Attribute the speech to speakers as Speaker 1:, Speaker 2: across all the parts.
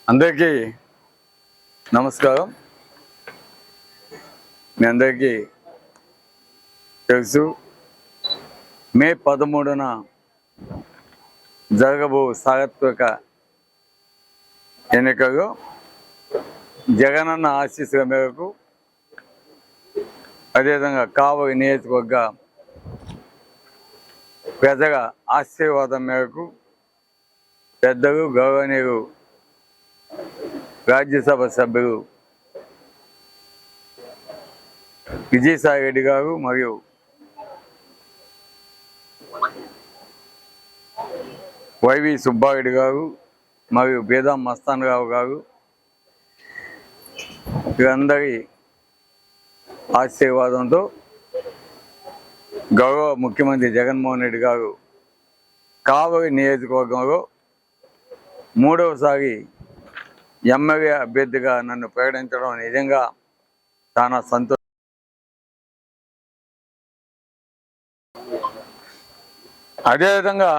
Speaker 1: అందరికీ నమస్కారం. మీ అందరికీ తెలుసు, మే 13న జరగబో సార్వత్రిక ఎన్నికల్లో జగనన్న ఆశీస్సుల మేరకు, అదేవిధంగా కావలి నియోజకవర్గ ప్రజల ఆశీర్వాదం మేరకు పెద్దలు గౌరవనీయులు రాజ్యసభ సభ్యులు విజయసాయి రెడ్డి గారు మరియు వైవి సుబ్బారెడ్డి గారు మరియు బేదాం మస్తాన్ రావు గారు వీరందరి ఆశీర్వాదంతో గౌరవ ముఖ్యమంత్రి జగన్మోహన్ రెడ్డి గారు కావలి నియోజకవర్గంలో మూడవసారి ఎమ్మెల్యే అభ్యర్థిగా నన్ను ప్రకటించడం నిజంగా చాలా సంతోషం. అదేవిధంగా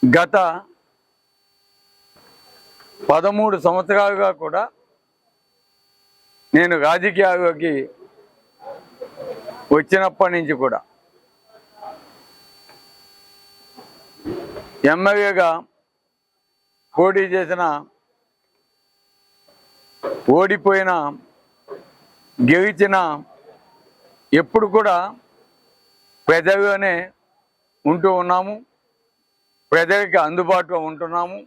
Speaker 1: గత 13 సంవత్సరాలుగా కూడా నేను రాజకీయాల్లోకి వచ్చినప్పటి నుంచి కూడా ఎమ్మెల్యేగా పోటీ చేసిన, ఓడిపోయిన, గెలిచిన ఎప్పుడు కూడా ప్రజల్లోనే ఉంటూ ఉన్నాము. ప్రజలకి అందుబాటులో ఉంటున్నాము,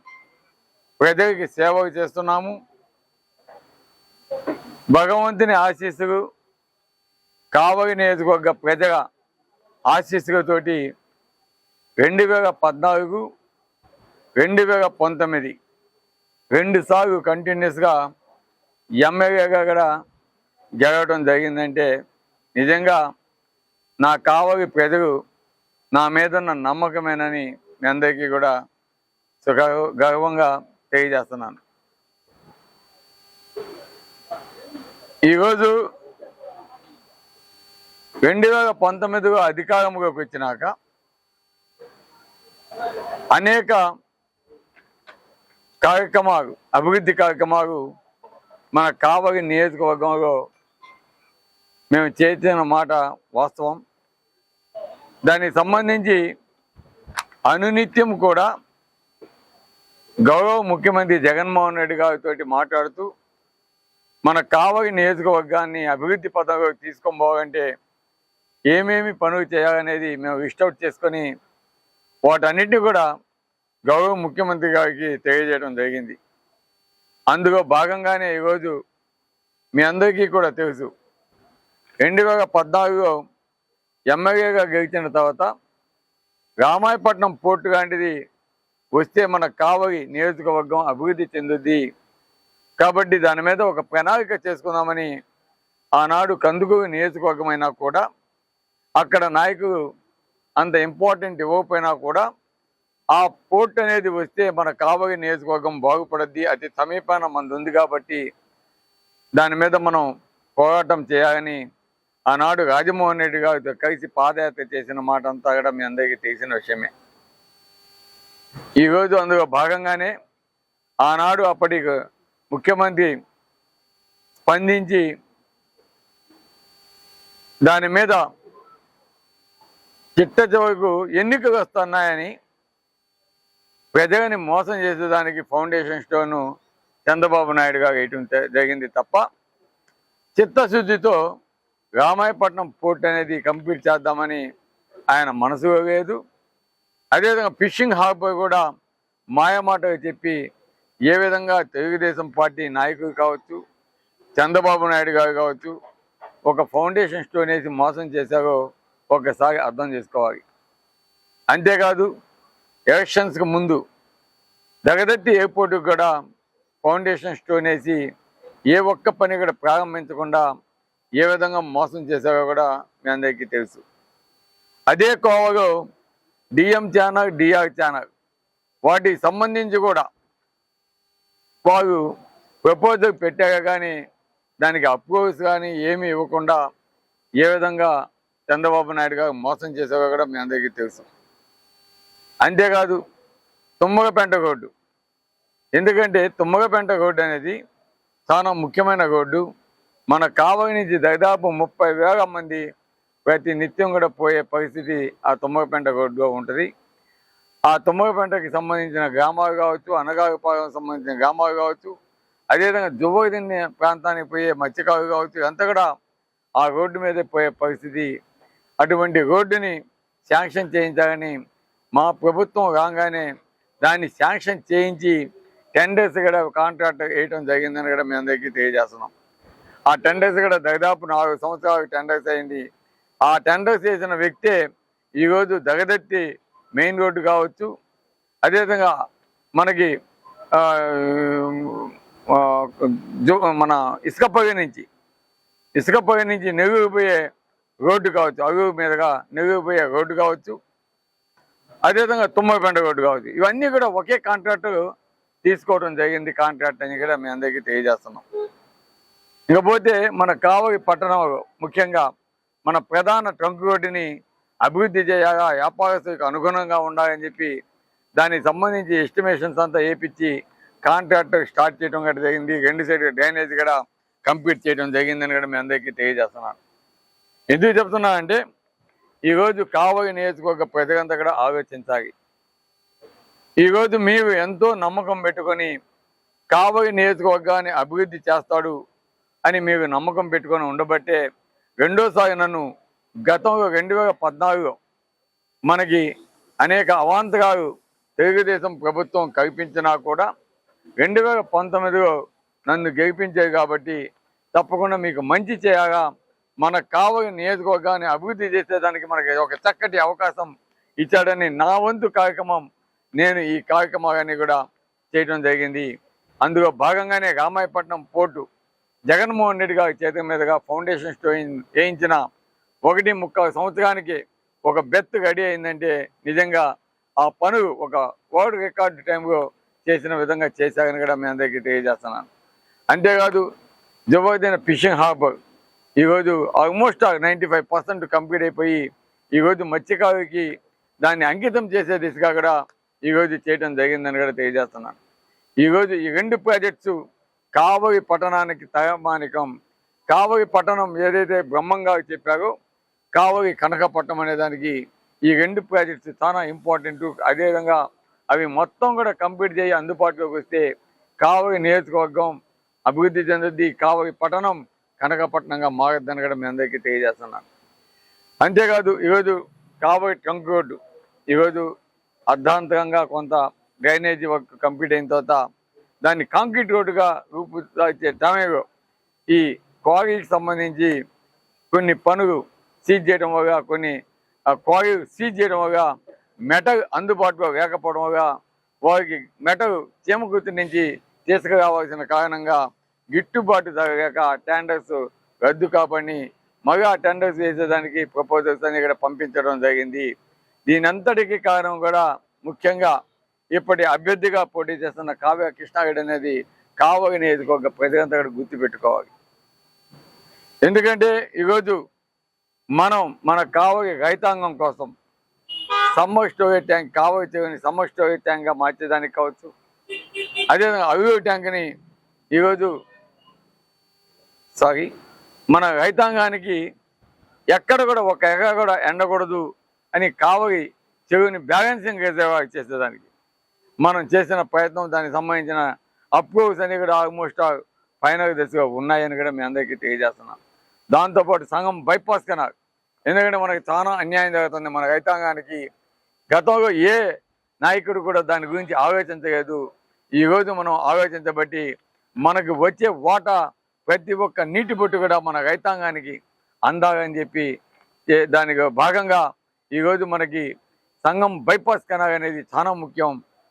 Speaker 1: ప్రజలకి సేవలు చేస్తున్నాము. భగవంతుని ఆశీస్సులు, కావలి నియోజకవర్గ ప్రజల ఆశీస్సులతోటి 2014, 2019 2 సార్లు కంటిన్యూస్గా ఎమ్మెల్యేగా కూడా గెలవడం జరిగిందంటే నిజంగా నా కావలి ప్రజలు నా మీద ఉన్న నమ్మకమేనని మీ అందరికీ కూడా గర్వంగా తెలియజేస్తున్నాను. ఈరోజు 2019లో అధికారంలోకి వచ్చినాక అనేక కార్యక్రమాలు, అభివృద్ధి కార్యక్రమాలు మన కావలి నియోజకవర్గంలో మేము చేసిన మాట వాస్తవం. దానికి సంబంధించి అనునిత్యం కూడా గౌరవ ముఖ్యమంత్రి జగన్మోహన్ రెడ్డి గారితో మాట్లాడుతూ మన కావలి నియోజకవర్గాన్ని అభివృద్ధి పథంలోకి తీసుకొని పోవాలంటే ఏమేమి పనులు చేయాలనేది మేము లిస్ట్ అవుట్ చేసుకొని వాటన్నిటిని కూడా గౌరవ ముఖ్యమంత్రి గారికి తెలియజేయడం జరిగింది. అందులో భాగంగానే ఈరోజు మీ అందరికీ కూడా తెలుసు, 2014లో ఎమ్మెల్యేగా గెలిచిన తర్వాత రామాయపట్నం పోర్టు లాంటిది వస్తే మన కావలి నియోజకవర్గం అభివృద్ధి చెందుద్ది కాబట్టి దాని మీద ఒక ప్రణాళిక చేసుకుందామని ఆనాడు కందుకూరు నియోజకవర్గం అయినా కూడా అక్కడ నాయకులు అంత ఇంపార్టెంట్ ఇవ్వకపోయినా కూడా ఆ పోర్ట్ అనేది వస్తే మన కావలి నియోజకవర్గం బాగుపడద్ది, అతి సమీపాన మనది ఉంది కాబట్టి దాని మీద మనం పోరాటం చేయాలని ఆనాడు రాజమోహన్ రెడ్డి గారితో కలిసి పాదయాత్ర చేసిన మాట అంతా కూడా మీ అందరికీ తెలిసిన విషయమే. ఈరోజు అందులో భాగంగానే ఆనాడు అప్పటి ముఖ్యమంత్రి స్పందించి దాని మీద చిట్ట చివరకు ఎన్నికలు వస్తున్నాయని ప్రజలని మోసం చేసేదానికి ఫౌండేషన్ స్టోను చంద్రబాబు నాయుడు గారు వేయటం జరిగింది తప్ప చిత్తశుద్ధితో రామాయపట్నం పోర్ట్ అనేది కంప్లీట్ చేద్దామని ఆయన మనసు లేదు. అదేవిధంగా ఫిషింగ్ హార్బర్ కూడా మాయమాటలు చెప్పి ఏ విధంగా తెలుగుదేశం పార్టీ నాయకులు కావచ్చు, చంద్రబాబు నాయుడు గారు కావచ్చు ఒక ఫౌండేషన్ స్టోన్ వేసి మోసం చేశారో ఒకసారి అర్థం చేసుకోవాలి. అంతేకాదు ఎలక్షన్స్కి ముందు దగదత్తి ఎయిర్పోర్టుకు కూడా ఫౌండేషన్ స్టోన్ వేసి ఏ ఒక్క పని కూడా ప్రారంభించకుండా ఏ విధంగా మోసం చేశారో కూడా మీ అందరికీ తెలుసు. అదే కోవలో డిఎం ఛానల్, డిఆర్ ఛానల్ వాటికి సంబంధించి కూడా వారు ప్రపోజల్ పెట్టాక కానీ దానికి అప్రూవల్స్ కానీ ఏమీ ఇవ్వకుండా ఏ విధంగా చంద్రబాబు నాయుడు గారు మోసం చేశారో కూడా మీ అందరికీ తెలుసు. అంతేకాదు తుమ్మలపెంట రోడ్డు ఎందుకంటే తుమ్మగపెంట రోడ్డు అనేది చాలా ముఖ్యమైన రోడ్డు. మన కావలి నుంచి దాదాపు 30,000 మంది ప్రతి నిత్యం కూడా పోయే పరిస్థితి ఆ తుమ్మగపెంట రోడ్డులో ఉంటుంది. ఆ తుమ్మగపెంటకి సంబంధించిన గ్రామాలు కావచ్చు, అనగారిపాలెం సంబంధించిన గ్రామాలు కావచ్చు, అదేవిధంగా జువ్వదిన్నె ప్రాంతానికి పోయే మత్స్యకారులు కావచ్చు, అంతా కూడా ఆ రోడ్డు మీదే పోయే పరిస్థితి. అటువంటి రోడ్డుని శాంక్షన్ చేయించాలని మా ప్రభుత్వం రాగానే దాన్ని శాంక్షన్ చేయించి టెండర్స్ కూడా కాంట్రాక్ట్ వేయటం జరిగిందని కూడా మేము అందరికీ తెలియజేస్తున్నాం. ఆ టెండర్స్ కూడా దాదాపు 4 సంవత్సరాలకు టెండర్స్ అయింది. ఆ టెండర్స్ వేసిన వ్యక్తే ఈరోజు దగదత్తి మెయిన్ రోడ్డు కావచ్చు, అదేవిధంగా మనకి మన ఇసుకపల్లి నుంచి నెల్లూరు పోయే రోడ్డు కావచ్చు, అల్లూరు మీదుగా నెల్లూరు పోయే రోడ్డు కావచ్చు, అదేవిధంగా తుమ్మగపెంట రోడ్డు కావచ్చు, ఇవన్నీ కూడా ఒకే కాంట్రాక్టర్ తీసుకోవడం జరిగింది కాంట్రాక్ట్ అని కూడా మీ అందరికీ తెలియజేస్తున్నాం. ఇకపోతే మన కావలి పట్టణంలో ముఖ్యంగా మన ప్రధాన ట్రంక్ రోడ్డుని అభివృద్ధి చేయాలా, వ్యాపారస్తులకు అనుగుణంగా ఉండాలని చెప్పి దానికి సంబంధించి ఎస్టిమేషన్స్ అంతా వేయించి కాంట్రాక్టర్ స్టార్ట్ చేయడం కూడా జరిగింది. 2 సైడ్ డ్రైనేజ్ కూడా కంప్లీట్ చేయడం జరిగిందని కూడా మీ అందరికీ తెలియజేస్తున్నాను. ఎందుకు చెప్తున్నానంటే ఈరోజు కావలి నియోజకవర్గ ప్రజలంతా కూడా ఆలోచించాలి. ఈరోజు మీరు ఎంతో నమ్మకం పెట్టుకొని కావలి నియోజకవర్గాన్ని అభివృద్ధి చేస్తాడు అని మీరు నమ్మకం పెట్టుకొని ఉండబట్టే రెండోసారి నన్ను గతంలో 2014లో మనకి అనేక అవాంతరాలు తెలుగుదేశం ప్రభుత్వం కల్పించినా కూడా 2019లో నన్ను గెలిపించారు కాబట్టి తప్పకుండా మీకు మంచి చేయాలా, మన కావలి నియోజకవర్గాన్ని అభివృద్ధి చేసేదానికి మనకి ఒక చక్కటి అవకాశం ఇచ్చాడని నా వంతు కార్యక్రమం నేను ఈ కార్యక్రమాన్ని కూడా చేయడం జరిగింది. అందులో భాగంగానే రామాయపట్నం పోర్టు జగన్మోహన్ రెడ్డి గారి చేతుల మీదుగా ఫౌండేషన్ స్టోన్ వేయించిన 1.25 సంవత్సరానికి ఒక బెత్ రెడీ అయిందంటే నిజంగా ఆ పనులు ఒక వరల్డ్ రికార్డు టైంలో చేసిన విధంగా చేశారని కూడా మీ అందరికీ తెలియజేస్తున్నాను. అంతేకాదు జబర్దస్త్ ఫిషింగ్ హార్బర్ ఈరోజు ఆల్మోస్ట్ 95% కంప్లీట్ అయిపోయి ఈరోజు మత్స్యకారులకి దాన్ని అంకితం చేసే దిశగా కూడా ఈరోజు చేయడం జరిగిందని కూడా తెలియజేస్తున్నాను. ఈరోజు ఈ 2 ప్రాజెక్ట్స్ కావలి పట్టణానికి తయమానికం. కావలి పట్టణం ఏదైతే బ్రహ్మంగా చెప్పారో కావలి కనకపట్నం అనే దానికి ఈ 2 ప్రాజెక్ట్స్ చాలా ఇంపార్టెంట్. అదేవిధంగా అవి మొత్తం కూడా కంప్లీట్ చేయి అందుబాటులోకి వస్తే కావలి నియోజకవర్గం అభివృద్ధి చెందుద్ది, కావలి పట్టణం కనకపట్నంగా మారద్దని కూడా మీ అందరికీ తెలియజేస్తున్నాను. అంతేకాదు ఈరోజు కావలి ట్రంక్ రోడ్డు ఈరోజు అర్ధాంతరంగా కొంత డ్రైనేజీ వర్క్ కంప్లీట్ అయిన తర్వాత దాన్ని కాంక్రీట్ రోడ్డుగా రూపుదాల్చే సమయంలో ఈ క్వారీకి సంబంధించి కొన్ని పనులు సీజ్ చేయడం వల్ల క్వారీ సీజ్ చేయడం వల్ల మెటల్ అందుబాటులో లేకపోవడం వల్ల వారికి మెటల్ చీమకుర్తి నుంచి తీసుకురావాల్సిన కారణంగా గిట్టుబాటు జరగక టెండర్స్ రద్దు కాబట్టి మళ్ళీ టెండర్స్ వేసేదానికి ప్రపోజల్స్ అని ఇక్కడ పంపించడం జరిగింది. దీనంతటికీ కారణం కూడా ముఖ్యంగా ఇప్పటి అభ్యర్థిగా పోటీ చేస్తున్న కావ్య కృష్ణారెడ్డి అనేది కావలి నియోజకవర్గ ప్రజలంతా కూడా గుర్తుపెట్టుకోవాలి. ఎందుకంటే ఈరోజు మన కావలి రైతాంగం కోసం సమ్మర్ స్టోరేజ్ ట్యాంక్ కావలి చెరువుని సమ్మర్ స్టోరేజ్ ట్యాంక్గా మార్చేదానికి కావచ్చు, అదేవిధంగా అల్లూరు ట్యాంక్ని ఈరోజు మన రైతాంగానికి ఎక్కడ కూడా ఒక ఎకరా కూడా ఎండకూడదు అని కావలి చెరువుని బ్యాలెన్సింగ్ రిజర్వాయర్ చేసేదానికి మనం చేసిన ప్రయత్నం, దానికి సంబంధించిన అప్రూవ్స్ అన్ని కూడా ఆల్మోస్ట్ ఫైనల్ దశగా ఉన్నాయని కూడా మీ అందరికీ తెలియజేస్తున్నాం. దాంతోపాటు సంఘం బైపాస్ కెనాల్, ఎందుకంటే మనకి చాలా అన్యాయం జరుగుతుంది మన రైతాంగానికి. గతంలో ఏ నాయకుడు కూడా దాని గురించి ఆలోచించలేదు. ఈరోజు మనం ఆలోచించబట్టి మనకు వచ్చే వాటా ప్రతి ఒక్క నీటి బొట్టు కూడా మన రైతాంగానికి అందాలని చెప్పి దానికి భాగంగా ఈరోజు మనకి సంఘం బైపాస్ కెనాల్ అనేది చాలా ముఖ్యం.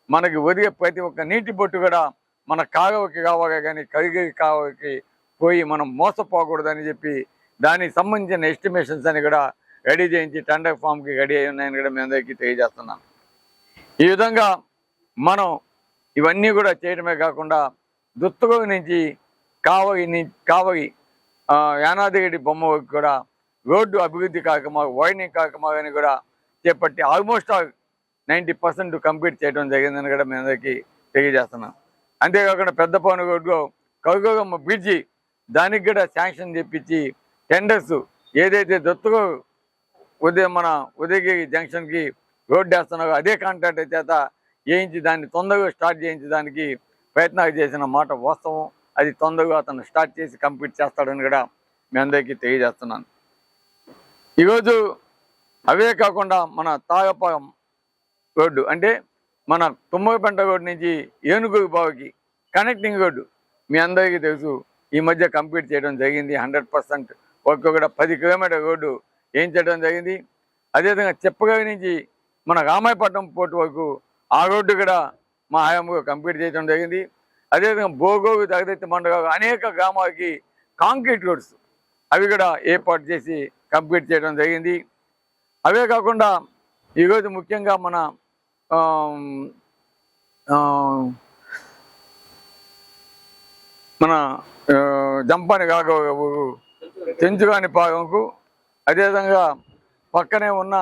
Speaker 1: మనకి ఒదిగే ప్రతి ఒక్క నీటి బొట్టు కూడా మన కాలువకి కావాలి కానీ కరిగి కాలువకి పోయి మనం మోసపోకూడదని చెప్పి దానికి సంబంధించిన ఎస్టిమేషన్స్ అని కూడా రెడీ చేయించి టెండర్ ఫామ్కి రెడీ అయి ఉన్నాయని కూడా మీ అందరికీ తెలియజేస్తున్నాను. ఈ విధంగా మనం ఇవన్నీ కూడా చేయడమే కాకుండా దుత్తగూరు నుంచి కావలి యానాదిరెడ్డి బొమ్మ వరకు కూడా రోడ్డు అభివృద్ధి కార్యక్రమాలు, వైడనింగ్ కార్యక్రమాలని కూడా చేపట్టి ఆల్మోస్ట్ 90% కంప్లీట్ చేయడం జరిగిందని కూడా మీ అందరికీ తెలియజేస్తున్నాను. అంతేకాకుండా పెద్దపాను రోడ్లో కౌగమ్మ బ్రిడ్జి దానికి కూడా శాంక్షన్ తెప్పించి టెండర్స్ ఏదైతే దొత్తుకో మన ఉదయగిరి జంక్షన్కి రోడ్డు వేస్తున్నారో అదే కాంట్రాక్టర్ చేత వేయించి దాన్ని తొందరగా స్టార్ట్ చేయించడానికి ప్రయత్నాలు చేసిన మాట వాస్తవం. అది తొందరగా అతను స్టార్ట్ చేసి కంప్లీట్ చేస్తాడని కూడా మీ అందరికీ తెలియజేస్తున్నాను. ఈరోజు అవే కాకుండా మన తాగపాలెం రోడ్డు అంటే మన తుమ్మగపెంట రోడ్డు నుంచి ఏనుగురు బావికి కనెక్టింగ్ రోడ్డు మీ అందరికీ తెలుసు, ఈ మధ్య కంప్లీట్ చేయడం జరిగింది. 100% వర్క్ కూడా 10 కిలోమీటర్ రోడ్డు వేయించడం జరిగింది. అదేవిధంగా చెప్పగవి నుంచి మన రామాయపట్నం పోర్టు వరకు ఆ రోడ్డు కూడా మా హయాంలో కంప్లీట్ చేయడం జరిగింది. అదేవిధంగా బోగోగు దగదత్తి మండలం అనేక గ్రామాలకి కాంక్రీట్ రోడ్స్ అవి కూడా ఏర్పాటు చేసి కంప్లీట్ చేయడం జరిగింది. అవే కాకుండా ఈరోజు ముఖ్యంగా మన జంపాని కాగవు చెంచుగాని పాగంకు అదేవిధంగా పక్కనే ఉన్న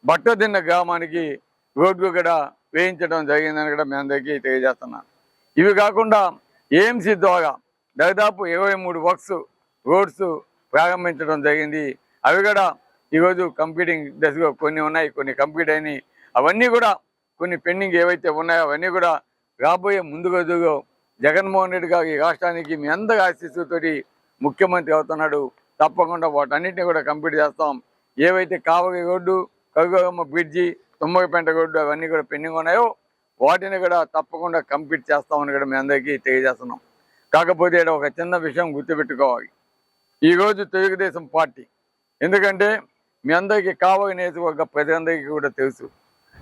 Speaker 1: బట్టదిన్న గ్రామానికి రోడ్లు కూడా వేయించడం జరిగిందని కూడా మీ అందరికీ తెలియజేస్తున్నాను. ఇవి కాకుండా ఏఎంసీ ద్వారా దాదాపు 23 రోడ్స్ ప్రారంభించడం జరిగింది. అవి కూడా ఈరోజు కంప్లీటింగ్ దశలో కొన్ని ఉన్నాయి, కొన్ని కంప్లీట్ అయినాయి. అవన్నీ కూడా కొన్ని పెండింగ్ ఏవైతే ఉన్నాయో అవన్నీ కూడా రాబోయే ముందు రోజుల్లో జగన్మోహన్ రెడ్డి గారు ఈ రాష్ట్రానికి మీ అందరి ఆశీస్సుతోటి ముఖ్యమంత్రి అవుతున్నాడు. తప్పకుండా వాటన్నిటిని కూడా కంప్లీట్ చేస్తాం. ఏవైతే కావలి రోడ్డు, కరుగమ్మ బ్రిడ్జి, తుమ్మగపెంట రోడ్డు అవన్నీ కూడా పెండింగ్ ఉన్నాయో వాటిని కూడా తప్పకుండా కంప్లీట్ చేస్తామని కూడా మీ అందరికీ తెలియజేస్తున్నాం. కాకపోతే ఒక చిన్న విషయం గుర్తుపెట్టుకోవాలి. ఈరోజు తెలుగుదేశం పార్టీ, ఎందుకంటే మీ అందరికీ కావలి నియోజకవర్గ ప్రజలందరికీ కూడా తెలుసు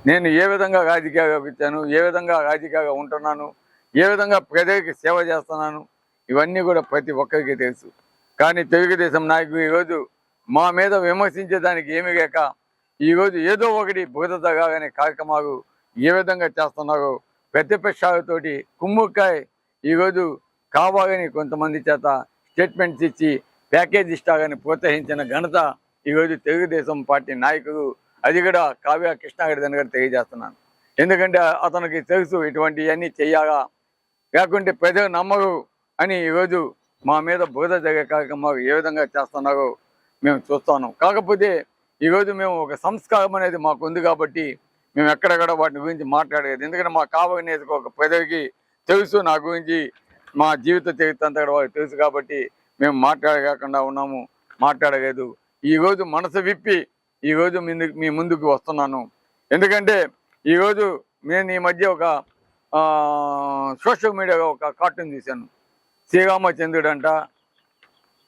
Speaker 1: నేను ఏ విధంగా రాజకీయాగా వచ్చాను, ఏ విధంగా రాజకీయాగా ఉంటున్నాను, ఏ విధంగా ప్రజలకి సేవ చేస్తున్నాను, ఇవన్నీ కూడా ప్రతి ఒక్కరికి తెలుసు. కానీ తెలుగుదేశం నాయకులు ఈరోజు మా మీద విమర్శించేదానికి ఏమీ లేక ఈరోజు ఏదో ఒకటి బురద కాగానే కార్యక్రమాలు ఏ విధంగా చేస్తున్నారో ప్రతిపక్షాలతోటి కుమ్ముక్కాయ ఈరోజు కావాలని కొంతమంది చేత స్టేట్మెంట్స్ ఇచ్చి ప్యాకేజ్ ఇష్టాలని ప్రోత్సహించిన ఘనత ఈరోజు తెలుగుదేశం పార్టీ నాయకులు, అది కూడా కావ్య కృష్ణారెడ్డి అని కూడా తెలియజేస్తున్నాను. ఎందుకంటే అతనికి తెలుసు ఇటువంటివన్నీ చెయ్యాలా, లేకుంటే ప్రజలు నమ్మరు అని ఈరోజు మా మీద బురద జరిగే కార్యక్రమాలు ఏ విధంగా చేస్తున్నారో మేము చూస్తాను. కాకపోతే ఈరోజు మేము ఒక సంస్కారం అనేది మాకు ఉంది కాబట్టి మేము ఎక్కడెక్కడ వాటి గురించి మాట్లాడలేదు. ఎందుకంటే మా కావలి నియోజకవర్గ ప్రజలకి తెలుసు నా గురించి, మా జీవిత చరిత్ర అంతా కూడా వాళ్ళకి తెలుసు కాబట్టి మేము మాట్లాడకుండా ఉన్నాము, మాట్లాడలేదు. ఈరోజు మనసు విప్పి ఈరోజు మీ ముందుకు వస్తున్నాను. ఎందుకంటే ఈరోజు నేను ఈ మధ్య ఒక సోషల్ మీడియాలో ఒక కార్టూన్ చూశాను. శ్రీరామచంద్రుడు అంట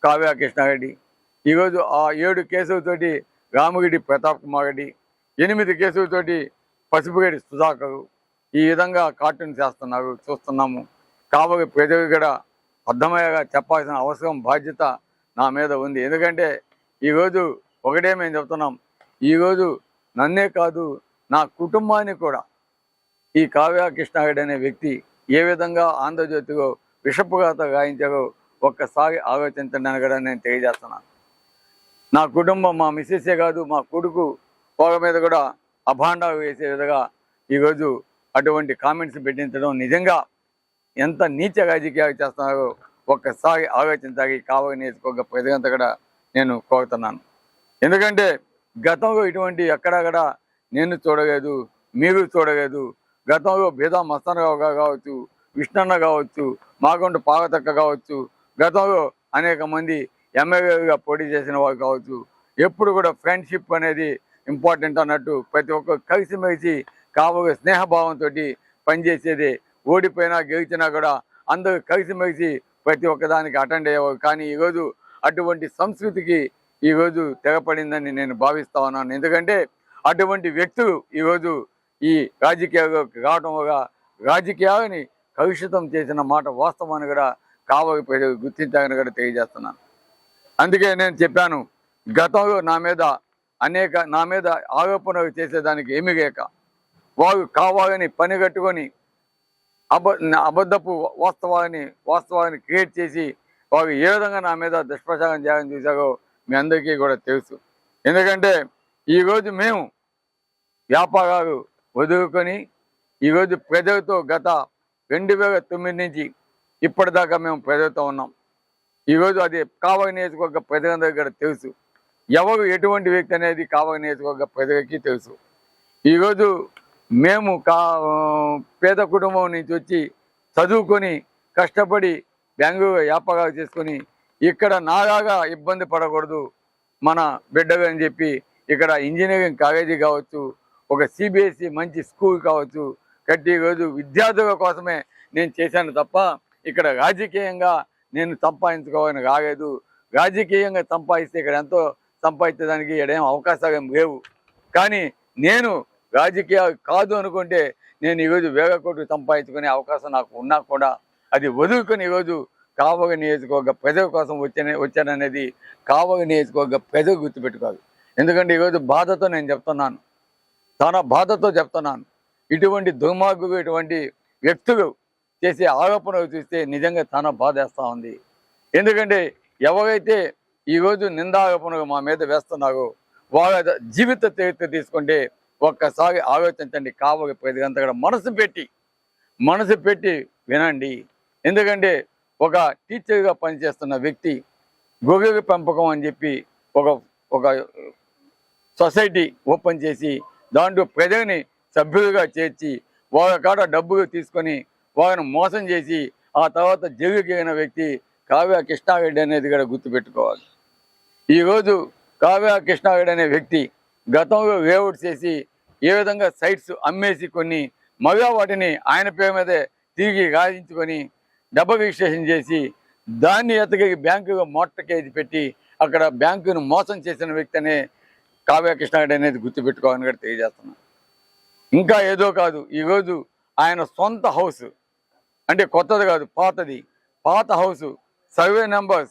Speaker 1: కావ్య కృష్ణారెడ్డి. ఈరోజు ఆ 7 కేసులతోటి రామగిరి ప్రతాప్ కుమార్ రెడ్డి, 8 కేసులతోటి పసుపుగడి సుధాకరు ఈ విధంగా కార్టూన్ చేస్తున్నారు, చూస్తున్నాము. కావలి ప్రజలు కూడా అర్థమయ్యేగా చెప్పాల్సిన అవసరం, బాధ్యత నా మీద ఉంది. ఎందుకంటే ఈరోజు ఒకటే మేము చెప్తున్నాం, ఈరోజు నన్నే కాదు నా కుటుంబాన్ని కూడా ఈ కావ్య కృష్ణారెడ్డి అనే వ్యక్తి ఏ విధంగా ఆంధ్రజ్యోతిలో విషపుగాత గాయించారో ఒక్కసారి ఆలోచించడానికి కూడా నేను తెలియజేస్తున్నాను. నా కుటుంబం, మా మిస్సెసే కాదు మా కొడుకు వాళ్ళ మీద కూడా అభాండాలు వేసే విధంగా ఈరోజు అటువంటి కామెంట్స్ పెట్టించడం నిజంగా ఎంత నీచ రాజకీయాలు చేస్తున్నారో ఒక్కసారి ఆలోచించాలి కావలి నియోజకవర్గ ప్రజలంతా కూడా నేను కోరుతున్నాను. ఎందుకంటే గతంలో ఇటువంటి ఎక్కడక్కడ నేను చూడలేదు, మీరు చూడలేదు. గతంలో బీదా మస్తానరావు గారు కావచ్చు, విష్ణన్న కావచ్చు, మాగుంట పాగతక్క కావచ్చు, గతంలో అనేక మంది ఎమ్మెల్యేగా పోటీ చేసిన వారు కావచ్చు, ఎప్పుడు కూడా ఫ్రెండ్షిప్ అనేది ఇంపార్టెంట్ అన్నట్టు ప్రతి ఒక్కరు కలిసిమెలిసి కావలి స్నేహభావంతో పనిచేసేది. ఓడిపోయినా గెలిచినా కూడా అందరూ కలిసిమెలిసి ప్రతి ఒక్కదానికి అటెండ్ అయ్యేవారు. కానీ ఈరోజు అటువంటి సంస్కృతికి ఈరోజు తెగపడిందని నేను భావిస్తా ఉన్నాను. ఎందుకంటే అటువంటి వ్యక్తులు ఈరోజు ఈ రాజకీయాల్లోకి రావడం వల్ల రాజకీయాలని కలుషితం చేసిన మాట వాస్తవాన్ని కూడా కావలి ప్రజలు గుర్తించాలని కూడా తెలియజేస్తున్నాను. అందుకే నేను చెప్పాను, గతంలో నా మీద ఆరోపణలు చేసేదానికి ఏమీ లేక వారు కావాలని పని కట్టుకొని అబద్ధపు వాస్తవాన్ని క్రియేట్ చేసి వారు ఏ విధంగా నా మీద దుష్ప్రచారం చేయాలని చూశారో మీ అందరికీ కూడా తెలుసు. ఎందుకంటే ఈరోజు మేము వ్యాపారాలు వదులుకొని ఈరోజు ప్రజలతో గత 2009 నుంచి ఇప్పటిదాకా మేము ప్రజలతో ఉన్నాం. ఈరోజు అది కావలి నియోజకవర్గ ప్రజలందరికీ కూడా తెలుసు. ఎవరు ఎటువంటి వ్యక్తి అనేది కావలి నియోజకవర్గ ప్రజలకి తెలుసు. ఈరోజు మేము పేద కుటుంబం నుంచి వచ్చి చదువుకొని కష్టపడి బెంగళూరు వ్యాపారాలు చేసుకొని ఇక్కడ నాలాగా ఇబ్బంది పడకూడదు మన బిడ్డగా అని చెప్పి ఇక్కడ ఇంజనీరింగ్ కాలేజీ కావచ్చు, ఒక సిబిఎస్ఈ మంచి స్కూల్ కావచ్చు కట్టి ఈరోజు విద్యార్థుల కోసమే నేను చేశాను తప్ప ఇక్కడ రాజకీయంగా నేను సంపాదించుకోవాలని రాలేదు. రాజకీయంగా సంపాదిస్తే ఇక్కడ ఎంతో సంపాదించడానికి ఇక్కడేం అవకాశాలు ఏం లేవు. కానీ నేను రాజకీయాలు కాదు అనుకుంటే నేను ఈరోజు వేల కోట్లు సంపాదించుకునే అవకాశం నాకు ఉన్నా కూడా అది వదులుకొని ఈరోజు కావలి నియోజకవర్గ ప్రజల కోసం వచ్చాననేది కావలి నియోజకవర్గ ప్రజలు గుర్తుపెట్టుకోవాలి. ఎందుకంటే ఈరోజు బాధతో నేను చెప్తున్నాను, చాలా బాధతో చెప్తున్నాను. ఇటువంటి దుర్మార్గులు ఇటువంటి వ్యక్తులు చేసే ఆరోపణలు చూస్తే నిజంగా చాలా బాధేస్తూ ఉంది. ఎందుకంటే ఎవరైతే ఈరోజు నిందారోపణలు మా మీద వేస్తున్నారో వాళ్ళ జీవిత చరిత్ర తీసుకుంటే ఒక్కసారి ఆలోచించండి. కావలి ప్రజలంతా కూడా మనసు పెట్టి వినండి. ఎందుకంటే ఒక టీచర్గా పనిచేస్తున్న వ్యక్తి గొర్రెల పెంపకం అని చెప్పి ఒక సొసైటీ ఓపెన్ చేసి దాంట్లో ప్రజల్ని సభ్యులుగా చేర్చి వాళ్ళ కాడ డబ్బులు తీసుకొని వాళ్ళని మోసం చేసి ఆ తర్వాత జైలుకెళ్ళిన వ్యక్తి కావ్య కృష్ణారెడ్డి అనేది కూడా గుర్తుపెట్టుకోవాలి. ఈరోజు కావ్య కృష్ణారెడ్డి అనే వ్యక్తి గతంలో లేఅవుట్ చేసి ఏ విధంగా సైట్స్ అమ్మేసి కొన్ని మళ్ళా వాటిని ఆయన పేరు మీదే తిరిగి రాయించుకొని డబ్బు రిజిస్ట్రేషన్ చేసి దాన్ని ఎత్తగి బ్యాంకులో మోర్టగేజ్ పెట్టి అక్కడ బ్యాంకును మోసం చేసిన వ్యక్తి అనే కావ్య కృష్ణారెడ్డి అనేది గుర్తుపెట్టుకోవాలని కూడా తెలియజేస్తున్నాను. ఇంకా ఏదో కాదు, ఈరోజు ఆయన సొంత హౌస్ అంటే కొత్తది కాదు, పాత house survey number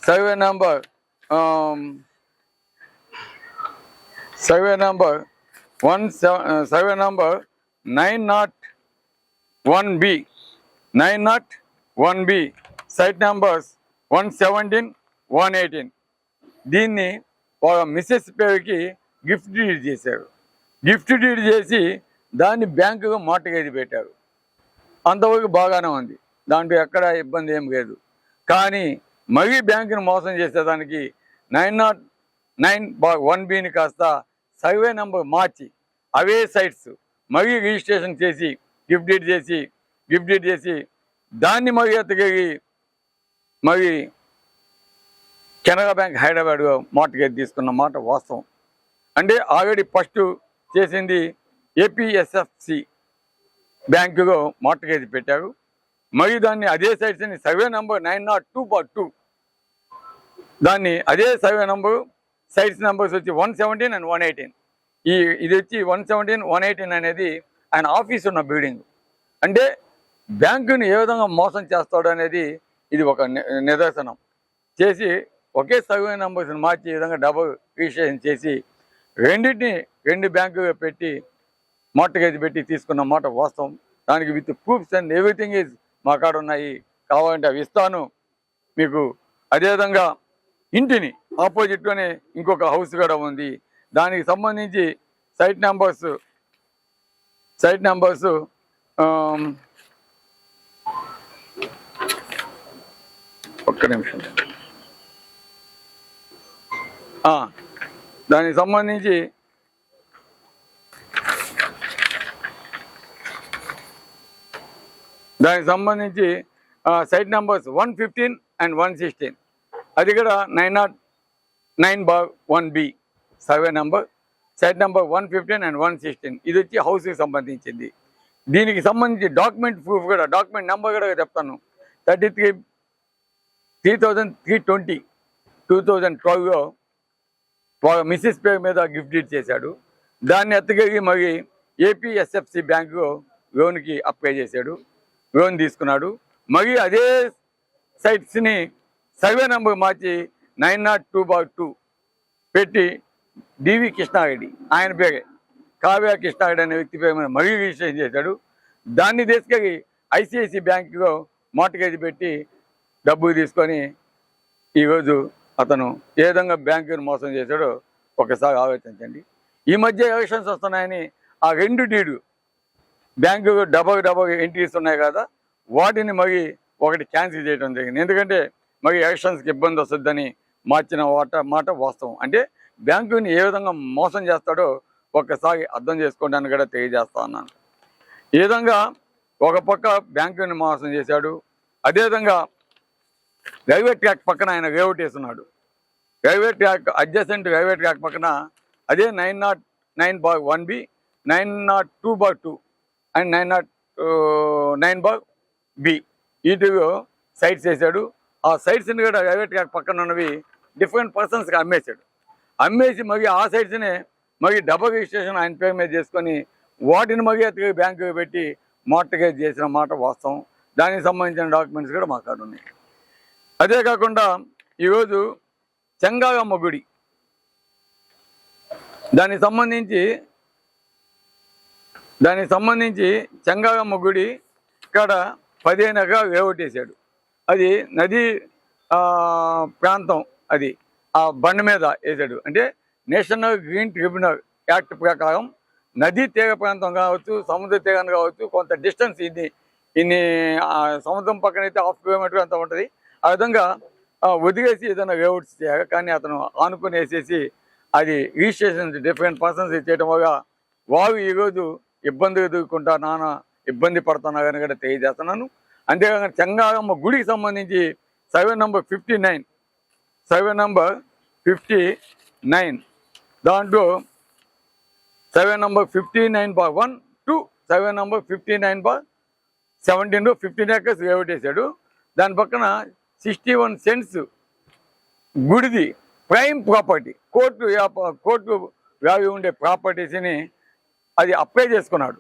Speaker 1: 901B site numbers 117, 118 దీన్ని మిస్సెస్ పేరుకి గిఫ్ట్ డీడ్ చేశారు. గిఫ్ట్ డీడ్ చేసి దాన్ని బ్యాంకుగా మోర్టగేజ్ పెట్టారు. అంతవరకు బాగానే ఉంది, దాంట్లో ఎక్కడ ఇబ్బంది ఏం లేదు. కానీ మళ్ళీ బ్యాంకుని మోసం చేసేదానికి 909/1Bని కాస్త సర్వే నెంబర్ మార్చి అవే సైట్స్ మళ్ళీ రిజిస్ట్రేషన్ చేసి గిఫ్ట్ డీడ్ చేసి దాన్ని మళ్ళీ ఎత్తగలిగి మళ్ళీ కెనరా బ్యాంక్ హైదరాబాద్లో మోర్టగేజ్ తీసుకున్న మాట వాస్తవం. అంటే ఆల్రెడీ ఫస్ట్ చేసింది ఏపీఎస్ఎఫ్సి బ్యాంకులో మోర్టగేజ్ పెట్టారు. మరియు దాన్ని అదే సైట్స్ని సర్వే నెంబర్ 902/2 దాన్ని అదే సర్వే నెంబరు సైట్స్ నెంబర్స్ వచ్చి 117 and 118 ఇది వచ్చి 117, 118 అనేది ఆయన ఆఫీస్ ఉన్న బిల్డింగ్. అంటే బ్యాంకుని ఏ విధంగా మోసం చేస్తాడు అనేది ఇది ఒక నిదర్శనం. చేసి ఒకే సర్వే నెంబర్స్ని మార్చి ఈ విధంగా డబుల్ రిజిస్ట్రేషన్ చేసి రెండు బ్యాంకుగా పెట్టి మోర్టగేజ్ పెట్టి తీసుకున్న మాట వాస్తవం. దానికి with proofs and everything is మా కాడ ఉన్నాయి, కావాలంటే అవి ఇస్తాను మీకు. అదేవిధంగా ఇంటిని ఆపోజిట్లోనే ఇంకొక హౌస్ కూడా ఉంది, దానికి సంబంధించి సైట్ నెంబర్స్ ఒక్క నిమిషం, దానికి సంబంధించి సైట్ నెంబర్స్ 115 and 116 అది కూడా 909/1B survey number site number 115 and 116 ఇది వచ్చి హౌస్కి సంబంధించింది. దీనికి సంబంధించి డాక్యుమెంట్ ప్రూఫ్ కూడా డాక్యుమెంట్ నెంబర్ కూడా చెప్తాను. 33,320 2012లో మిస్సెస్ పేరు మీద గిఫ్ట్ డీడ్ చేశాడు. దాన్ని ఎత్తగలిగి మరి ఏపీఎస్ఎఫ్సి బ్యాంకు లోన్కి అప్లై చేశాడు, లోన్ తీసుకున్నాడు. మరి అదే సైట్స్ని సర్వే నెంబర్ మార్చి 902/2 పెట్టి డివి కృష్ణారెడ్డి ఆయన పేరే కావ్య కృష్ణారెడ్డి అనే వ్యక్తి పేరు మీద మరీ రిజిస్ట్రేషన్ చేశాడు. దాన్ని తీసుకెళ్ళి ఐసిఐసి బ్యాంకులో మోర్టగేజ్ పెట్టి డబ్బులు తీసుకొని ఈరోజు అతను ఏ విధంగా బ్యాంకుని మోసం చేశాడో ఒకసారి ఆలోచించండి. ఈ మధ్య ఎలక్షన్స్ వస్తున్నాయని ఆ రెండు డీడు బ్యాంకు డబ్బు ఎంట్రీస్ ఉన్నాయి కదా, వాటిని మరి ఒకటి క్యాన్సిల్ చేయడం జరిగింది. ఎందుకంటే మరి ఎలక్షన్స్కి ఇబ్బంది వస్తుందని మార్చిన మాట వాస్తవం. అంటే బ్యాంకుని ఏ విధంగా మోసం చేస్తాడో ఒక్కసారి అర్థం చేసుకోవడానికి కూడా తెలియజేస్తా ఉన్నాను. ఈ విధంగా ఒక పక్క బ్యాంకుని మోసం చేశాడు, అదేవిధంగా రైల్వే ట్రాక్ పక్కన ఆయన లేఅవుట్ వేస్తున్నాడు. Railway track adjacent railway track పక్కన అదే 909/1B, 902/2 అండ్ 909/B వీటిలో సైట్స్ వేసాడు. ఆ సైట్స్ని కూడా రైల్వే ట్రాక్ పక్కన ఉన్నవి డిఫరెంట్ పర్సన్స్కి అమ్మేసి మరి ఆ సైట్స్ని మరి డబుల్ రిజిస్ట్రేషన్ ఆయన పేరు మీద చేసుకొని వాటిని మరి అతనికి బ్యాంకు పెట్టి మార్టగేజ్ చేసిన మాట వాస్తవం. దానికి సంబంధించిన డాక్యుమెంట్స్ కూడా మా కాడ ఉన్నాయి. అదే కాకుండా ఈరోజు చెంగాగమ్మ గుడి, దానికి సంబంధించి చెంగాగమ్మ గుడి ఇక్కడ 15 ఎకరాలు లేఅవుట్ వేసాడు. అది నదీ ప్రాంతం, అది ఆ బండి మీద వేసాడు. అంటే నేషనల్ గ్రీన్ ట్రిబ్యునల్ యాక్ట్ ప్రకారం నదీ తీర ప్రాంతం కావచ్చు, సముద్ర తీరం కావచ్చు, కొంత డిస్టెన్స్ ఇన్ని సముద్రం పక్కన అయితే 1/2 కిలోమీటర్ అంత ఉంటుంది. ఆ విధంగా వదిలేసి ఏదైనా లేఅవుట్స్ చేయాలి. కానీ అతను ఆనుకొని వేసేసి అది రిజిస్ట్రేషన్ డిఫరెంట్ పర్సన్స్ చేయడం వల్ల వారు ఈరోజు ఇబ్బంది ఎదుర్కొంటా ఇబ్బంది పడుతున్నారని కూడా తెలియజేస్తున్నాను. అంతేకాకుండా చెంగాగమ్మ గుడికి సంబంధించి సర్వే నంబర్ 59 దాంట్లో survey number 59/1 to survey number 59/17 15 acres layout వేసాడు. దాని పక్కన 61 cents గుడిది ప్రైమ్ ప్రాపర్టీ, కోర్టు వాల్యూ ఉండే ప్రాపర్టీస్ని అది అప్లై చేసుకున్నాడు.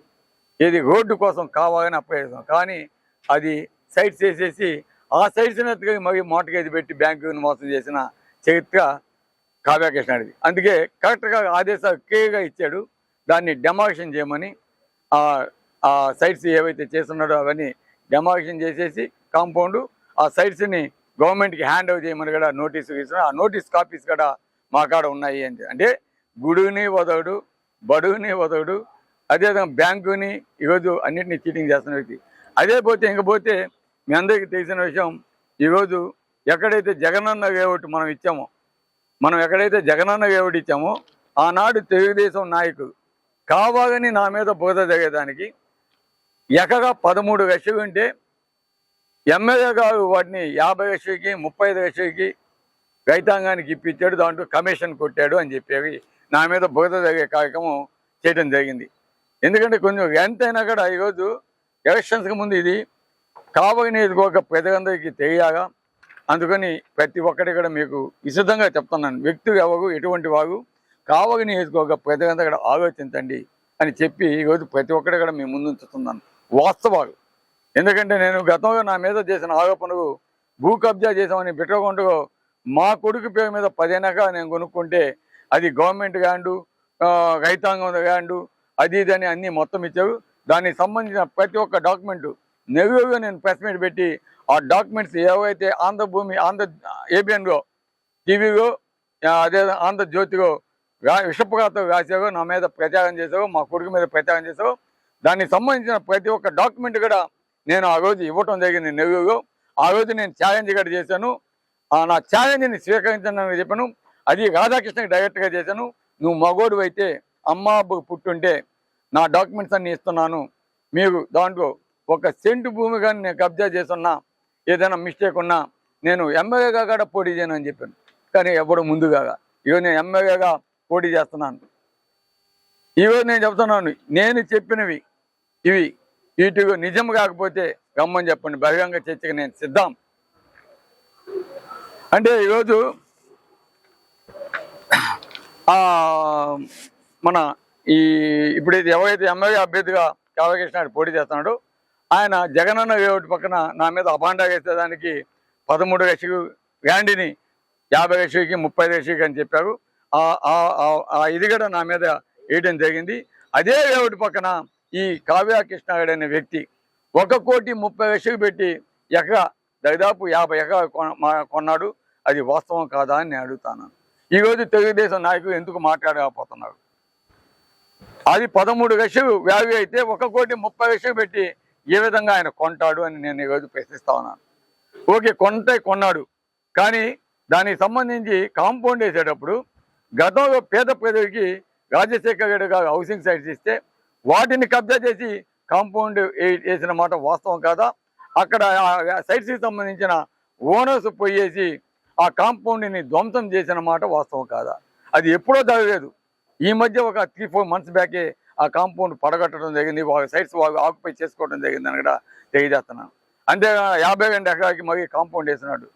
Speaker 1: ఇది రోడ్డు కోసం కావాలని అప్లై చేసుకున్నాడు. కానీ అది సైట్స్ వేసేసి ఆ సైట్స్ని ఎత్తుకొని మరి మార్టగేజ్ పెట్టి బ్యాంకుని మోసం చేసిన చరిత్ర కావ్యకృష్ణాడిది. అందుకే కరెక్ట్గా ఆదేశాలు క్లియర్గా ఇచ్చాడు. దాన్ని డెమాలిషన్ చేయమని, ఆ సైట్స్ ఏవైతే చేస్తున్నాడో అవన్నీ డెమాలిషన్ చేసేసి కాంపౌండ్ ఆ సైట్స్ని గవర్నమెంట్కి హ్యాండ్ ఓవర్ చేయమని కూడా నోటీసు ఇస్తున్నారు. ఆ నోటీస్ కాపీస్ కూడా మా కాడ ఉన్నాయి. అంటే గుడిని వదలడు, బడుగుని వదలడు, అదేవిధంగా బ్యాంకుని ఈరోజు అన్నింటినీ చీటింగ్ చేస్తున్న వ్యక్తి. ఇంకపోతే మీ అందరికీ తెలిసిన విషయం, ఈరోజు ఎక్కడైతే జగనన్న లేఅవుట్ మనం ఎక్కడైతే జగనన్న లేఅవుట్ ఇచ్చామో ఆనాడు తెలుగుదేశం నాయకులు కావాలని నా మీద బోధ జరిగేదానికి ఎకగా 13 లక్షలు ఉంటే ఎమ్మెల్యే గారు వాటిని 50 లక్షలకి 35 లక్షలకి రైతాంగానికి ఇప్పించాడు, దాంట్లో కమిషన్ కొట్టాడు అని చెప్పేవి నా మీద బోధ జరిగే కార్యక్రమం చేయడం జరిగింది. ఎందుకంటే కొంచెం ఎంతైనా కూడా ఈరోజు ఎలక్షన్స్కి ముందు ఇది కావలి నియోజకవర్గ ప్రజలందరికీ తెలియగా, అందుకని ప్రతి ఒక్కటి కూడా మీకు విశుద్ధంగా చెప్తున్నాను. వ్యక్తులు ఎవరు, ఎటువంటి వారు, కావలి నియోజకవర్గ ప్రజలందరూ కూడా ఆలోచించండి అని చెప్పి ఈరోజు ప్రతి ఒక్కటి కూడా మేము ముందుంచుతున్నాను వాస్తవాలు. ఎందుకంటే నేను గతంలో నా మీద చేసిన ఆరోపణలు భూ కబ్జా చేసామని పెట్టుకుంటూ మా కొడుకు పేరు మీద 15 ఎకరాలు నేను కొనుక్కుంటే అది గవర్నమెంట్ ల్యాండు, రైతాంగం ల్యాండు, అది ఇదని అన్నీ మొత్తం ఇచ్చారు. దానికి సంబంధించిన ప్రతి ఒక్క డాక్యుమెంటు నెల్లూరుగా నేను ప్రెస్ మీట్ పెట్టి ఆ డాక్యుమెంట్స్ ఏవైతే ఆంధ్ర ఏబిఎన్లో టీవీలో అదే ఆంధ్రజ్యోతిలో విషపకాలతో రాసారో, నా మీద ప్రచారం చేశారో, మా కొడుకు మీద ప్రచారం చేశారో, దానికి సంబంధించిన ప్రతి ఒక్క డాక్యుమెంట్ కూడా నేను ఆ రోజు ఇవ్వటం జరిగింది నెల్లూరులో. ఆ రోజు నేను ఛాలెంజ్ కూడా చేశాను. నా ఛాలెంజ్ని స్వీకరించడానికి చెప్పాను. అది రాధాకృష్ణకి డైరెక్ట్గా చేశాను. నువ్వు మగోడు అయితే అమ్మ అబ్బకు పుట్టుంటే నా డాక్యుమెంట్స్ అన్నీ ఇస్తున్నాను, మీరు దాంట్లో 1 సెంటు భూమి కానీ నేను కబ్జా చేస్తున్నా, ఏదైనా మిస్టేక్ ఉన్నా నేను ఎమ్మెల్యేగా కూడా పోటీ చేయను అని చెప్పాను. కానీ ఎప్పుడు ముందుగా ఈరోజు నేను ఎమ్మెల్యేగా పోటీ చేస్తున్నాను. ఈరోజు నేను చెప్తున్నాను, నేను చెప్పినవి ఇవి వీటిలో నిజం కాకపోతే గమ్మని చెప్పండి, బహిరంగ చర్చకి నేను సిద్ధం. అంటే ఈరోజు మన ఇప్పుడైతే ఎవరైతే ఎమ్మెల్యే అభ్యర్థిగా కావ్యకృష్ణ పోటీ చేస్తున్నాడో ఆయన జగనన్న లేఅవుట్ పక్కన నా మీద అబాండా వేసేదానికి 13 లక్షలు ల్యాండ్ని 50 లక్షలకి 30 లక్షలకి అని చెప్పారు. ఇది కూడా నా మీద వేయడం జరిగింది. అదే లేఅవుట్ పక్కన ఈ కావ్యకృష్ణ అనే వ్యక్తి 1,30,00,000 పెట్టి దాదాపు 50 ఎకరాలు కొన్నాడు. అది వాస్తవం కాదా అని నేను అడుగుతాను. ఈరోజు తెలుగుదేశం నాయకులు ఎందుకు మాట్లాడకపోతున్నారు? అది 13 లక్షలు వాల్యూ అయితే 1,30,00,000 పెట్టి ఏ విధంగా ఆయన కొంటాడు అని నేను ఈరోజు ప్రశ్నిస్తా ఉన్నాను. ఓకే, కొన్నాడు, కానీ దానికి సంబంధించి కాంపౌండ్ వేసేటప్పుడు గతంలో పేద ప్రజలకి రాజశేఖర రెడ్డి గారు హౌసింగ్ సైట్స్ ఇస్తే వాటిని కబ్జా చేసి కాంపౌండ్ వేసిన మాట వాస్తవం కాదా? అక్కడ సైట్స్కి సంబంధించిన ఓనర్స్ పోయేసి ఆ కాంపౌండ్ని ధ్వంసం చేసిన మాట వాస్తవం కాదా? అది ఎప్పుడో జరగలేదు. ఈ మధ్య ఒక 3-4 months బ్యాకే ఆ కాంపౌండ్ పడగట్టడం జరిగింది, వాళ్ళ సైట్స్ వాళ్ళు ఆక్యుపై చేసుకోవడం జరిగింది అని కూడా తెలియజేస్తున్నాను. అంతేగాని 52 ఎకరాలకి మరీ కాంపౌండ్ వేసినాడు.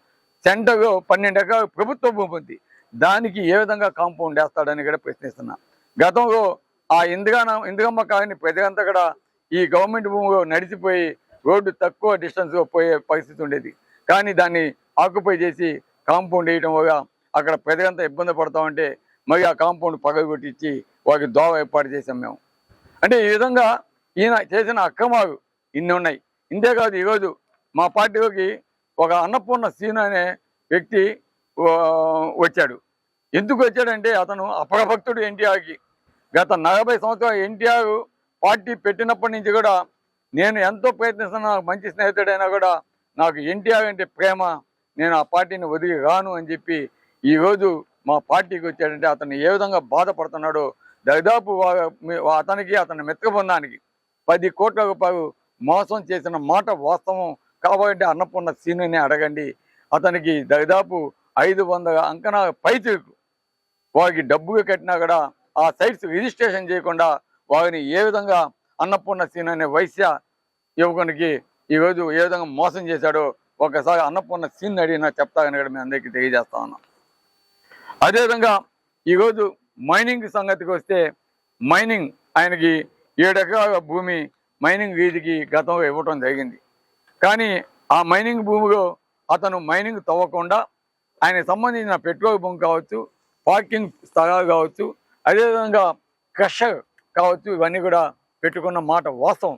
Speaker 1: సెంటర్లో 12 ఎకరాలు ప్రభుత్వ భూమి ఉంది, దానికి ఏ విధంగా కాంపౌండ్ వేస్తాడని కూడా ప్రశ్నిస్తున్నా. గతంలో ఆ ఇందిరమ్మ కాలనీ ప్రజలంతా కూడా ఈ గవర్నమెంట్ భూమిలో నడిచిపోయి రోడ్డు తక్కువ డిస్టెన్స్లో పోయే పరిస్థితి ఉండేది, కానీ దాన్ని ఆక్యుపై చేసి కాంపౌండ్ వేయడం వల్ల అక్కడ ప్రజలంతా ఇబ్బంది పడతామంటే మరి ఆ కాంపౌండ్ పగలగొట్టించి వారికి దోవ ఏర్పాటు చేసాం మేము. అంటే ఈ విధంగా ఈయన చేసిన అక్రమాలు ఇన్ని ఉన్నాయి. ఇంతేకాదు ఈరోజు మా పార్టీలోకి ఒక అన్నపూర్ణ సీను అనే వ్యక్తి వచ్చాడు. ఎందుకు వచ్చాడంటే అతను అపరభక్తుడు ఎన్టీఆర్కి. గత 40 సంవత్సరాలు ఎన్టీఆర్ పార్టీ పెట్టినప్పటి నుంచి కూడా నేను ఎంతో ప్రయత్నిస్తున్నా, మంచి స్నేహితుడైనా కూడా నాకు ఎన్టీఆర్ అంటే ప్రేమ, నేను ఆ పార్టీని వదిలి రాను అని చెప్పి ఈరోజు మా పార్టీకి వచ్చాడంటే అతను ఏ విధంగా బాధపడుతున్నాడో దాదాపు అతని మిత్రబృందానికి 10 కోట్ల రూపాయలు మోసం చేసిన మాట వాస్తవం కాబట్టి అన్నపూర్ణ సీనుని అడగండి. అతనికి దాదాపు 500 అంకణాల పైచీకు వారికి డబ్బులు కట్టినా కూడా ఆ సైట్స్ రిజిస్ట్రేషన్ చేయకుండా వారిని ఏ విధంగా అన్నపూర్ణ సీను అనే వైశ్య యువకునికి ఈరోజు ఏ విధంగా మోసం చేశాడో ఒకసారి అన్నపూర్ణ సీన్ అడిగినా చెప్తాగని కూడా మేము అందరికీ తెలియజేస్తా ఉన్నాం. అదేవిధంగా ఈరోజు మైనింగ్ సంగతికి వస్తే మైనింగ్ ఆయనకి 7 ఎకరాల భూమి మైనింగ్ వీధికి గతంలో ఇవ్వటం జరిగింది. కానీ ఆ మైనింగ్ భూమిలో అతను మైనింగ్ తవ్వకుండా ఆయనకు సంబంధించిన పెట్రోల్ బంక్ కావచ్చు, పార్కింగ్ స్థలాలు కావచ్చు, అదేవిధంగా క్రషర్ కావచ్చు, ఇవన్నీ కూడా పెట్టుకున్న మాట వాస్తవం.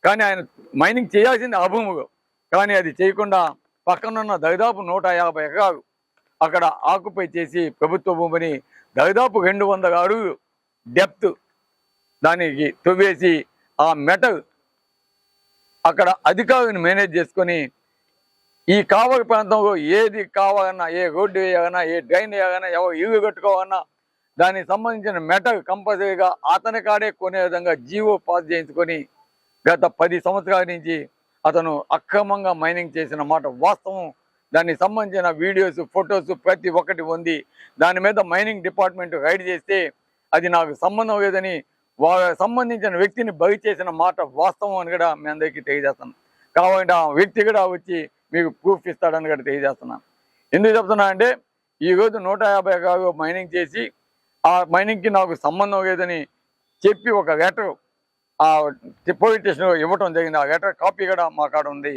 Speaker 1: కానీ ఆయన మైనింగ్ చేయాల్సింది ఆ భూమిలో, కానీ అది చేయకుండా పక్కనున్న దాదాపు 150 ఎకరాలు అక్కడ ఆక్యుపై చేసి ప్రభుత్వ భూమిని దాదాపు 200 అడుగులు డెప్త్ దానికి తవ్వేసి ఆ మెటల్ అక్కడ అధికారులను మేనేజ్ చేసుకొని ఈ కావలి ప్రాంతంలో ఏది కావాలన్నా, ఏ రోడ్డు వేయాలన్నా, ఏ డ్రైన్ వేయాలన్నా, ఎవరు ఇల్లు కట్టుకోవాలన్నా దానికి సంబంధించిన మెటల్ కంపల్సరీగా అతని కాడే కొనే విధంగా జీవో పాస్ చేయించుకొని గత 10 సంవత్సరాల నుంచి అతను అక్రమంగా మైనింగ్ చేసిన మాట వాస్తవం. దానికి సంబంధించిన వీడియోస్, ఫొటోస్ ప్రతి ఒక్కటి ఉంది. దాని మీద మైనింగ్ డిపార్ట్మెంట్ రైడ్ చేస్తే అది నాకు సంబంధం లేదని వాళ్ళకి సంబంధించిన వ్యక్తిని బలి చేసిన మాట వాస్తవం అని కూడా మీ అందరికీ తెలియజేస్తున్నాను. కాబట్టి ఆ వ్యక్తి కూడా వచ్చి మీకు ప్రూఫ్ ఇస్తాడని కూడా తెలియజేస్తున్నాను. ఎందుకు చెప్తున్నా అంటే ఈరోజు 150 ఎకరాలు మైనింగ్ చేసి ఆ మైనింగ్కి నాకు సంబంధం లేదని చెప్పి ఒక లెటర్ ఆ పోలీస్ స్టేషన్లో ఇవ్వటం జరిగింది. ఆ లెటర్ కాపీ కూడా మా కాడ ఉంది.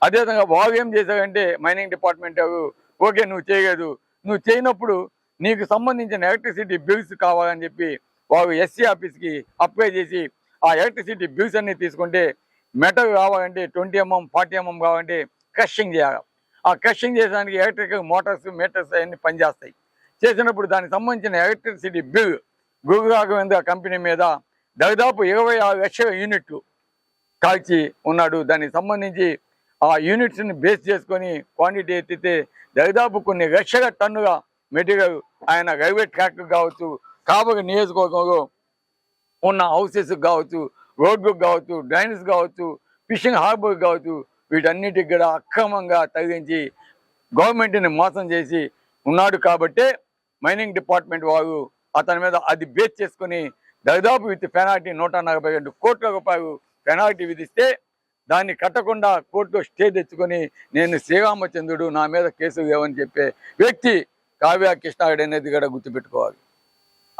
Speaker 1: అదేవిధంగా వాళ్ళు ఏం చేశారంటే మైనింగ్ డిపార్ట్మెంట్ ఓకే నువ్వు చేయలేదు, నువ్వు చేయనప్పుడు నీకు సంబంధించిన ఎలక్ట్రిసిటీ బిల్స్ కావాలని చెప్పి వాళ్ళు ఎస్సీ ఆఫీస్కి అప్లై చేసి ఆ ఎలక్ట్రిసిటీ బిల్స్ అన్ని తీసుకుంటే మెటల్ కావాలంటే 20 mm 40 mm కావాలంటే క్రషింగ్ చేయాలి. ఆ క్రషింగ్ చేయడానికి ఎలక్ట్రికల్ మోటార్స్, మీటర్స్ అవన్నీ పనిచేస్తాయి. చేసినప్పుడు దానికి సంబంధించిన ఎలక్ట్రిసిటీ బిల్ గురురాఘవేంద్ర కంపెనీ మీద దాదాపు 26 లక్షల యూనిట్లు కాల్చి ఉన్నాడు. దానికి సంబంధించి ఆ యూనిట్స్ని బేస్ చేసుకొని క్వాంటిటీ ఎత్తితే దాదాపు కొన్ని లక్షల టన్నుగా మెటీరియల్ ఆయన రైల్వే ట్రాక్ కావచ్చు, కావలి నియోజకవర్గంలో ఉన్న హౌసెస్ కావచ్చు, రోడ్లకు కావచ్చు, డ్రైన్స్ కావచ్చు, ఫిషింగ్ హార్బర్ కావచ్చు, వీటన్నిటికి కూడా అక్రమంగా తగ్గించి గవర్నమెంట్ని మోసం చేసి ఉన్నాడు. కాబట్టే మైనింగ్ డిపార్ట్మెంట్ వారు అతని మీద అది బేస్ చేసుకొని దాదాపు విత్ పెనాల్టీ 142 కోట్ల రూపాయలు పెనాల్టీ విధిస్తే దాన్ని కట్టకుండా కోర్టులో స్టే తెచ్చుకొని నేను శ్రీరామచంద్రుడు, నా మీద కేసులు లేవని చెప్పే వ్యక్తి కావ్య కృష్ణారెడ్డి అనేది కూడా గుర్తుపెట్టుకోవాలి.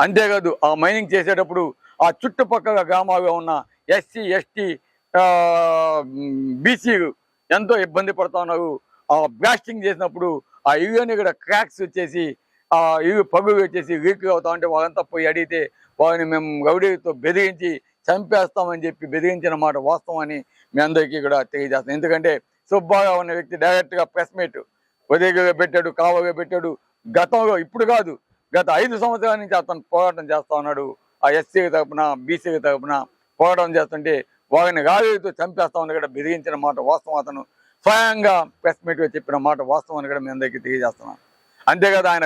Speaker 1: అంతేకాదు ఆ మైనింగ్ చేసేటప్పుడు ఆ చుట్టుపక్కల గ్రామాల్లో ఉన్న ఎస్సీ, ఎస్టీ, బీసీలు ఎంతో ఇబ్బంది పడుతూ ఉన్నారు. ఆ బ్లాస్టింగ్ చేసినప్పుడు ఆ ఇల్లుని కూడా క్రాక్స్ వచ్చేసి ఆ ఇల్లు పగులు వచ్చేసి లీక్ అవుతా ఉంటే వాళ్ళంతా పోయి అడిగితే వాళ్ళని మేము రౌడీతో బెదిరించి చంపేస్తామని చెప్పి బెదిరించిన మాట వాస్తవం అని మీ అందరికీ కూడా తెలియజేస్తాం. ఎందుకంటే సుబ్బారావు అనే వ్యక్తి డైరెక్ట్గా ప్రెస్ మీట్ ఉదయగా పెట్టాడు, కావగా పెట్టాడు. గతంలో ఇప్పుడు కాదు, గత 5 సంవత్సరాల నుంచి అతను పోరాటం చేస్తా ఉన్నాడు. ఆ ఎస్సీకి తరపున బీసీకి తరపున పోరాటం చేస్తుంటే వారిని గాలితో చంపేస్తామని కూడా బెదిరించిన మాట వాస్తవం. అతను స్వయంగా ప్రెస్ మీట్గా చెప్పిన మాట వాస్తవం అని కూడా మీ అందరికీ తెలియజేస్తున్నాను. అంతేకాదు ఆయన